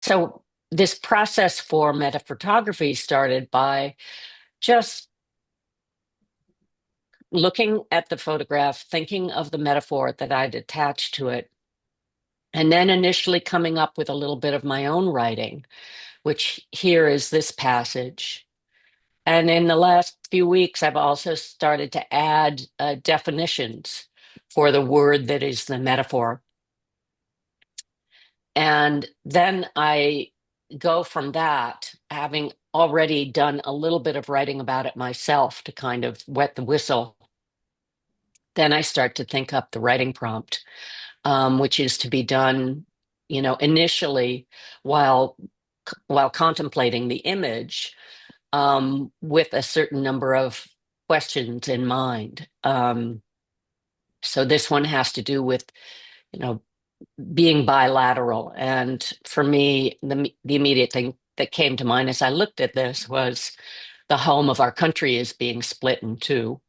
So this process for metaphortography started by just looking at the photograph, thinking of the metaphor that I'd attached to it, and then initially coming up with a little bit of my own writing, which here is this passage. And in the last few weeks, I've also started to add definitions for the word that is the metaphor. And then I go from that, having already done a little bit of writing about it myself to kind of wet the whistle. Then I start to think up the writing prompt, which is to be done, initially while contemplating the image, with a certain number of questions in mind. So this one has to do with, you know, being bilateral. And for me, the immediate thing that came to mind as I looked at this was the home of our country is being split in two.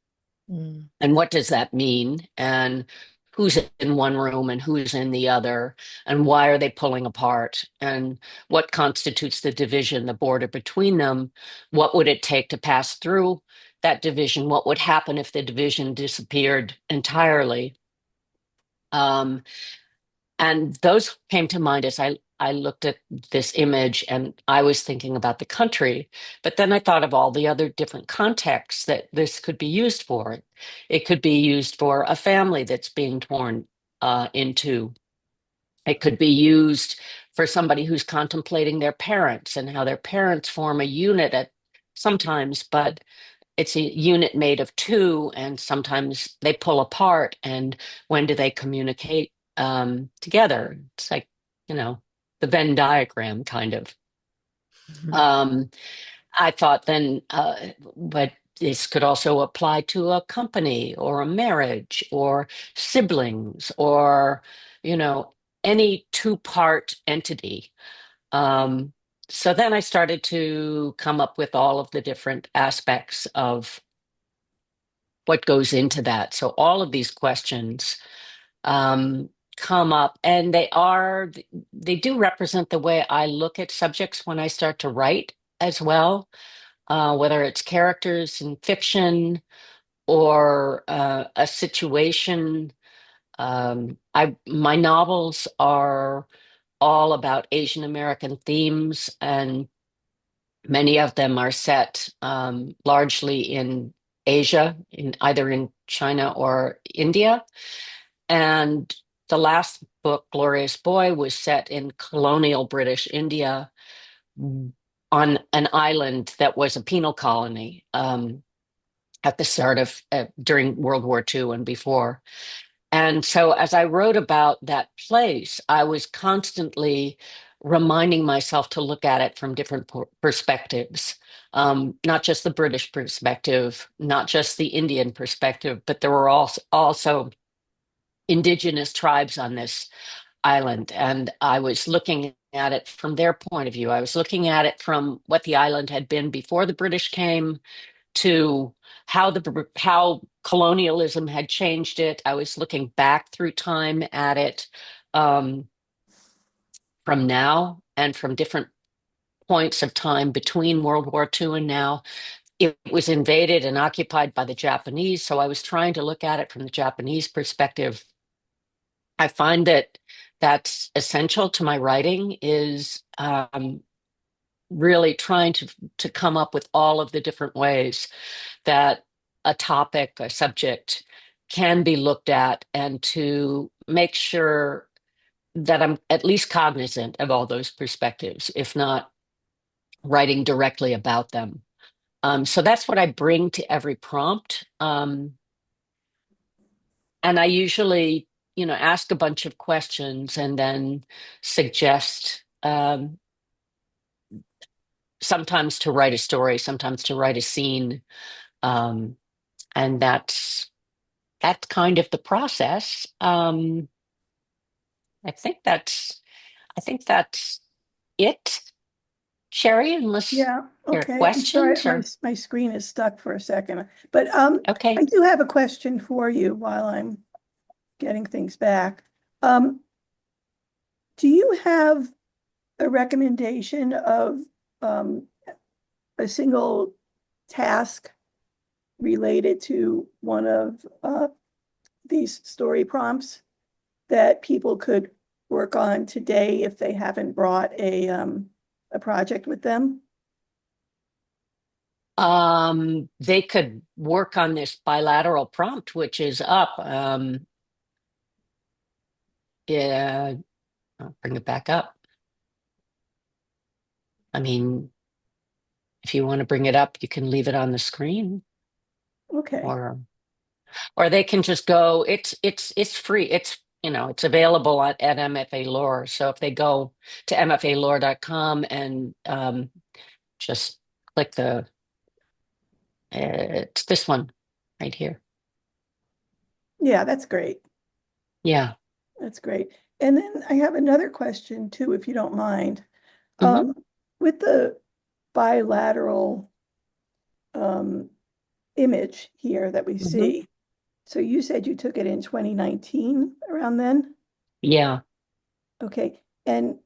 Mm. And what does that mean? And who's in one room and who's in the other? And why are they pulling apart? And what constitutes the division, the border between them? What would it take to pass through that division? What would happen if the division disappeared entirely? Um, and those came to mind as I looked at this image and I was thinking about the country. But then I thought of all the other different contexts that this could be used for. It could be used for a family that's being torn into. It could be used for somebody who's contemplating their parents and how their parents form a unit at sometimes, but it's a unit made of two, and sometimes they pull apart. And when do they communicate together? It's like, the Venn diagram kind of. Um, I thought then, but this could also apply to a company or a marriage or siblings or, you know, any two-part entity. Um, so then I started to come up with all of the different aspects of what goes into that. So all of these questions um, come up, and they do represent the way I look at subjects when I start to write as well, whether it's characters in fiction or a situation. My novels are all about Asian American themes, and many of them are set largely in Asia, in either in China or India. And the last book, Glorious Boy, was set in colonial British India on an island that was a penal colony at the start of during World War II and before. And so as I wrote about that place, I was constantly reminding myself to look at it from different perspectives, not just the British perspective, not just the Indian perspective, but there were also indigenous tribes on this island. And I was looking at it from their point of view. I was looking at it from what the island had been before the British came to how colonialism had changed it. I was looking back through time at it, um, from now and from different points of time between World War II and now. It was invaded and occupied by the Japanese, so I was trying to look at it from the Japanese perspective. I find that that's essential to my writing is really trying to come up with all of the different ways that a topic, a subject can be looked at, and to make sure that I'm at least cognizant of all those perspectives, if not writing directly about them. So that's what I bring to every prompt. And I usually, ask a bunch of questions and then suggest, sometimes to write a story, sometimes to write a scene. Um, and that's kind of the process. I think that's I think that's it, Sherry, unless Yeah, there are okay. I'm sorry, questions or my screen is stuck for a second. But I okay. do have a question for you while I'm getting things back. Um, do you have a recommendation of um, a single task related to one of these story prompts that people could work on today if they haven't brought a project with them? They could work on this bilateral prompt, which is up. Yeah, I'll bring it back up. I mean, if you want to bring it up, you can leave it on the screen, Okay. or they can just go. It's free. It's available at MFA Lore. So if they go to mfalore.com and just click it's this one right here. Yeah, that's great. Yeah. That's great. And then I have another question too, if you don't mind. Hmm. Um, with the bilateral um, image here that we Hmm. see, so you said you took it in 2019 around then? Yeah. Okay. And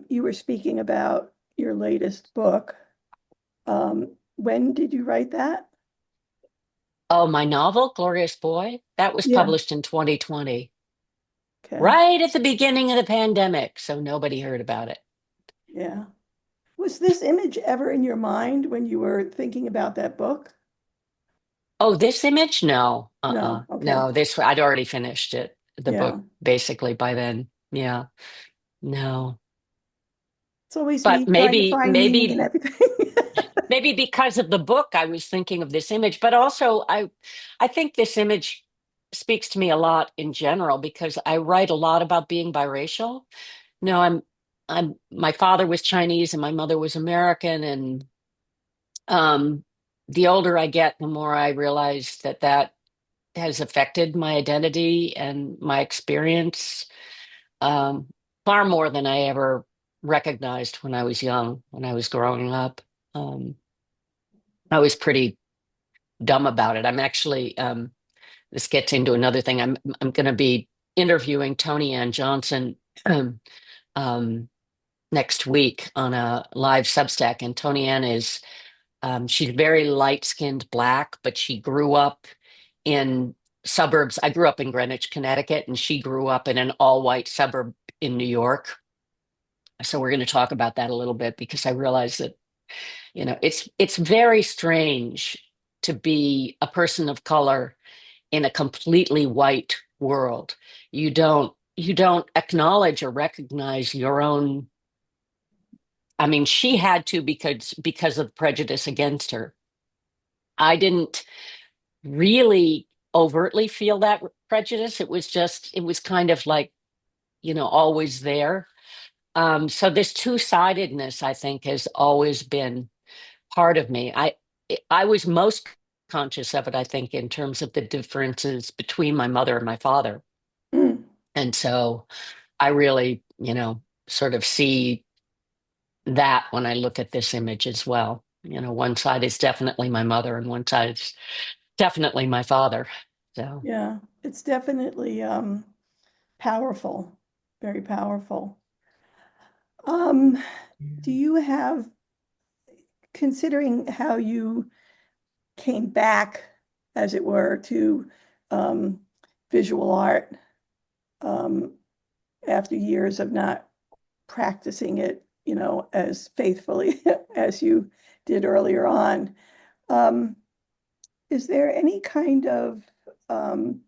you were speaking about your latest book. When did you write that? Oh, my novel, Glorious Boy, that was Yeah. published in 2020, Okay. right at the beginning of the pandemic. So nobody heard about it. Yeah. Was this image ever in your mind when you were thinking about that book? Oh, this image? No. No. Okay. No, I'd already finished it, the Yeah. book basically by then. Yeah. No. It's always But me trying to find meaning in maybe everything. maybe because of the book I was thinking of this image, but also I think this image speaks to me a lot in general because I write a lot about being biracial. No, my father was Chinese and my mother was American, and um the older I get, the more I realize that has affected my identity and my experience, um far more than I ever recognized when I was young, when I was growing up. um I was pretty dumb about it. I'm actually this gets into another thing. I'm going to be interviewing Tony Ann Johnson um, um, next week on a live Substack, and Tony Ann is she's very light-skinned black, but she grew up in suburbs. I grew up in Greenwich, Connecticut, and she grew up in an all-white suburb in New York. So we're going to talk about that a little bit because I realize that it's very strange to be a person of color in a completely white world. You don't acknowledge or recognize your own. I mean, she had to because of prejudice against her. I didn't really overtly feel that prejudice. It was kind of like, always there. So this two-sidedness, I think, has always been part of me. I was most conscious of it, I think, in terms of the differences between my mother and my father. Mm, And so I really, sort of see that when I look at this image as well. One side is definitely my mother and one side is definitely my father. So, yeah, it's definitely powerful, very powerful. Um, do you have, considering how you came back, as it were, to um, visual art um, after years of not practicing it, as faithfully as you did earlier on. Um, is there any kind of um,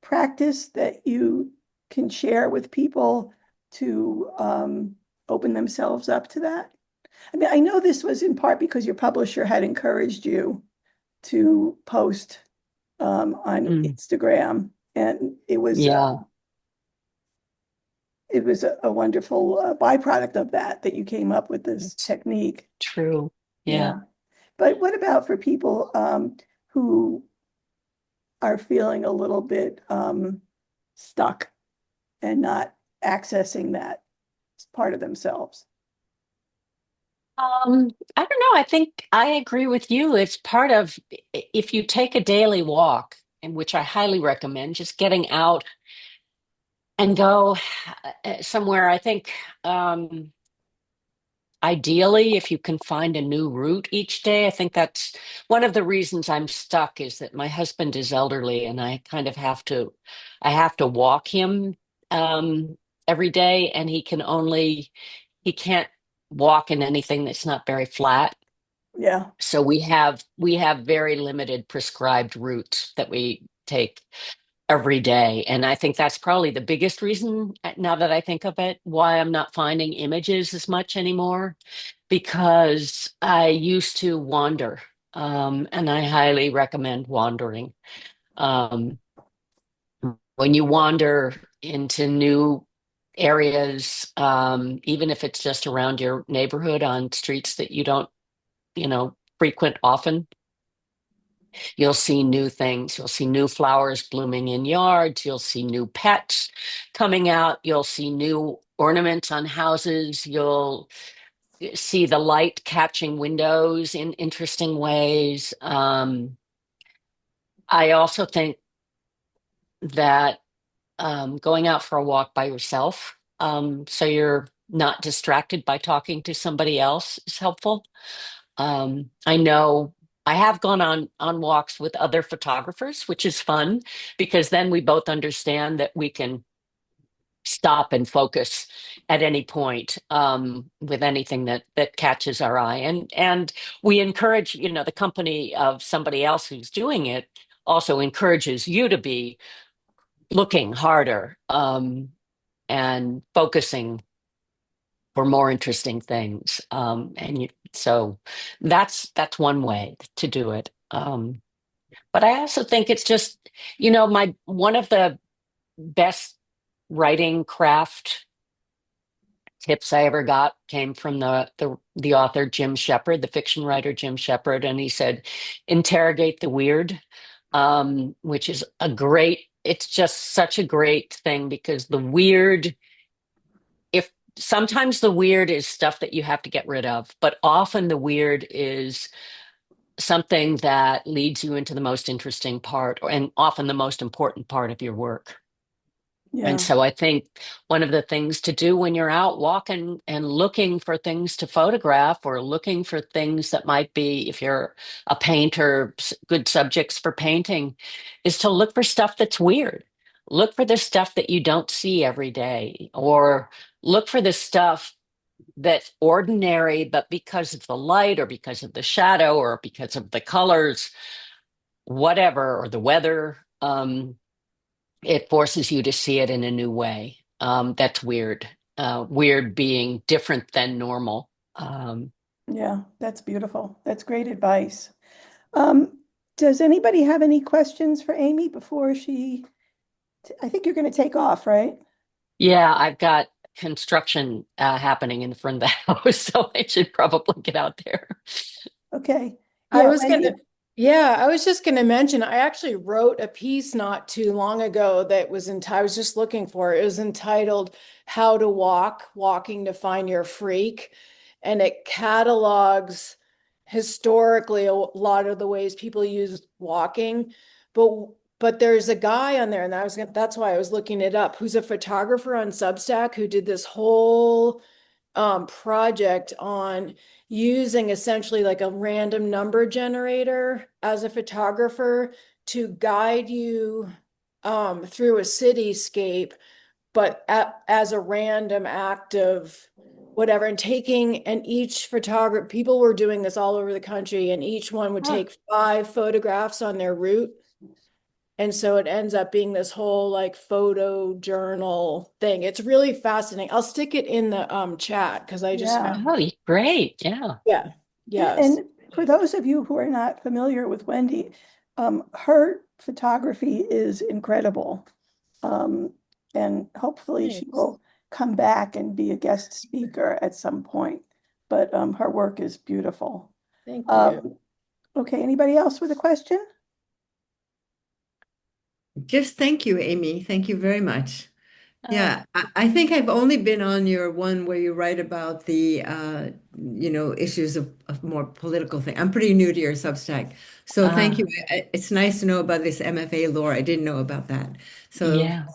practice that you can share with people to open themselves up to that? I mean, I know this was in part because your publisher had encouraged you to post on mm, Instagram, and yeah, it was a wonderful byproduct of that you came up with this it's technique. true. Yeah. Yeah. But what about for people who are feeling a little bit stuck and not accessing that part of themselves? I don't know. I think I agree with you. It's part of, if you take a daily walk, and which I highly recommend, just getting out and go somewhere. I think. ideally, if you can find a new route each day, I think that's one of the reasons I'm stuck is that my husband is elderly and I kind of I have to walk him every day, and he can't walk in anything that's not very flat. Yeah, So we have very limited prescribed routes that we take every day. And I think that's probably the biggest reason, now that I think of it, why I'm not finding images as much anymore, because I used to wander. And I highly recommend wandering. Um, when you wander into new areas, even if it's just around your neighborhood on streets that you don't, frequent often, you'll see new things. You'll see new flowers blooming in yards. You'll see new pets coming out. You'll see new ornaments on houses. You'll see the light catching windows in interesting ways. I also think that going out for a walk by yourself, so you're not distracted by talking to somebody else, is helpful. I know I have gone on walks with other photographers, which is fun because then we both understand that we can stop and focus at any point with anything that catches our eye, and we encourage, the company of somebody else who's doing it also encourages you to be looking harder and focusing for more interesting things. So that's one way to do it. But I also think it's just, my one of the best writing craft tips I ever got came from the author Jim Shepard, the fiction writer Jim Shepard, and he said, interrogate the weird, which is it's just such a great thing because the weird, if sometimes the weird is stuff that you have to get rid of, but often the weird is something that leads you into the most interesting part and often the most important part of your work. And yeah, so I think one of the things to do when you're out walking and looking for things to photograph or looking for things that might be, if you're a painter, good subjects for painting, is to look for stuff that's weird. Look for the stuff that you don't see every day, or look for the stuff that's ordinary, but because of the light or because of the shadow or because of the colors, whatever, or the weather, it forces you to see it in a new way. That's weird. Weird being different than normal. yeah, that's beautiful. That's great advice. Um, does anybody have any questions for Aimee before I think you're going to take off, right? Yeah, I've got construction happening in the front of the house, so I should probably get out there. Okay. I Yeah, was gonna, Wendy. yeah, I was just gonna mention, I actually wrote a piece not too long ago that I was just looking for it. It was entitled How to Walk, Walking to Find Your Freak. And it catalogs historically a lot of the ways people use walking. But but there's a guy on there, and that's why I was looking it up, who's a photographer on Substack who did this whole project on using essentially like a random number generator as a photographer to guide you through a cityscape, but as a random act of whatever, and each photographer, people were doing this all over the country, and each one would Huh. take 5 photographs on their route. And so it ends up being this whole like photo journal thing. It's really fascinating. I'll stick it in the chat because I just Yeah. found Oh, great. Yeah. yeah. Yes. And for those of you who are not familiar with Wendy, her photography is incredible. Um, and hopefully she Thanks. will come back and be a guest speaker at some point. But her work is beautiful. Thank you. Um, okay, anybody else with a question? Just thank you, Amy. Thank you very much. Oh, Yeah, I think I've only been on your one where you write about the issues of more political thing. I'm pretty new to your Substack. So thank you. ah, It's nice to know about this MFA lore. I didn't know about that. So yeah.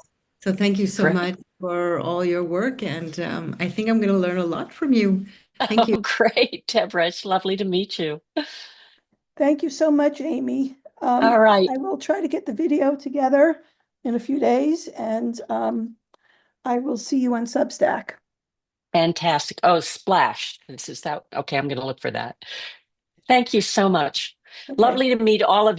so thank you so Great. much for all your work. And I think I'm going to learn a lot from you. Thank you. Oh, great, Deborah. It's lovely to meet you. Thank you so much, Amy. All right. I will try to get the video together in a few days, and I will see you on Substack. Fantastic. Oh, Splash. This is that. Okay, I'm going to look for that. Thank you so much. Okay. Lovely to meet all of you.